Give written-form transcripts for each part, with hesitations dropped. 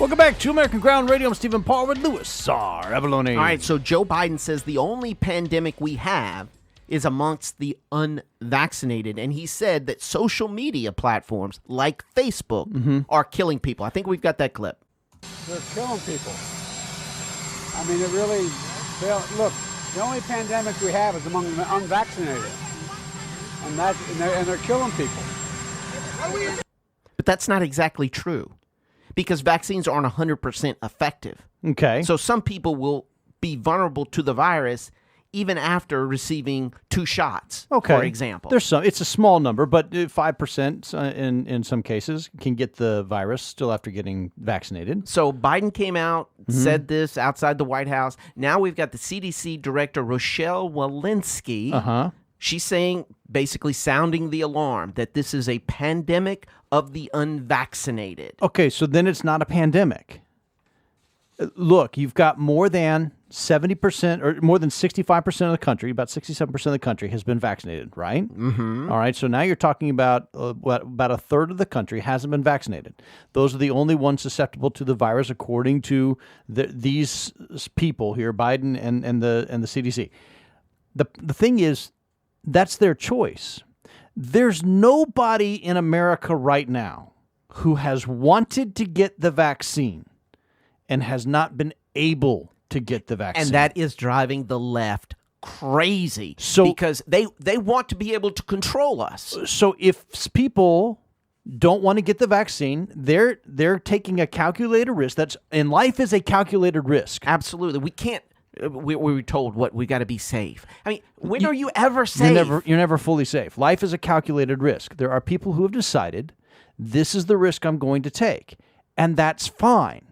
Welcome back to American Ground Radio. I'm Stephen Paul with Louis R. Abalone. All right, so Joe Biden says the only pandemic we have is amongst the unvaccinated. And he said that social media platforms like Facebook are killing people. I think we've got that clip. They're killing people. I mean, it really, look, the only pandemic we have is among the unvaccinated. And they're killing people. But that's not exactly true, because vaccines aren't 100% effective. Okay. So some people will be vulnerable to the virus even after receiving 2 shots, for example. There's some. It's a small number, but 5% in some cases can get the virus still after getting vaccinated. So Biden came out, said this outside the White House. Now we've got the CDC director, Rochelle Walensky. She's saying, basically sounding the alarm, that this is a pandemic of the unvaccinated. Okay, so then it's not a pandemic. Look, you've got more than 70% or more than 65% of the country, about 67% of the country has been vaccinated, right? All right, so now you're talking about about a third of the country hasn't been vaccinated. Those are the only ones susceptible to the virus, according to these people here, Biden and the CDC. The thing is, that's their choice. There's nobody in America right now who has wanted to get the vaccine and has not been able to get the vaccine. And that is driving the left crazy, because they want to be able to control us. So if people don't want to get the vaccine, they're taking a calculated risk. And life is a calculated risk. Absolutely. We can't. We were told we got to be safe. I mean, when are you ever safe? You're never fully safe. Life is a calculated risk. There are people who have decided this is the risk I'm going to take, and that's fine.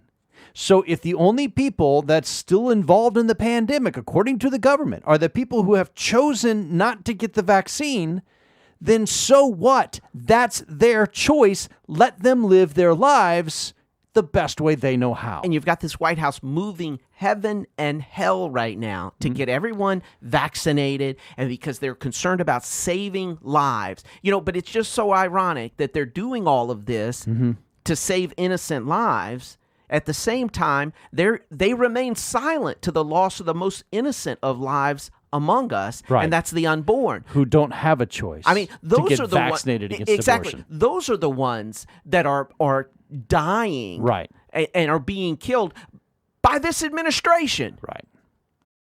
So if the only people that's still involved in the pandemic, according to the government, are the people who have chosen not to get the vaccine, then so what? That's their choice. Let them live their lives the best way they know how. And you've got this White House moving heaven and hell right now to get everyone vaccinated, and because they're concerned about saving lives. But it's just so ironic that they're doing all of this to save innocent lives. At the same time, they remain silent to the loss of the most innocent of lives among us, and that's the unborn, who don't have a choice. I mean, those to get are the vaccinated against abortion. Those are the ones that are dying, right, and are being killed by this administration. Right.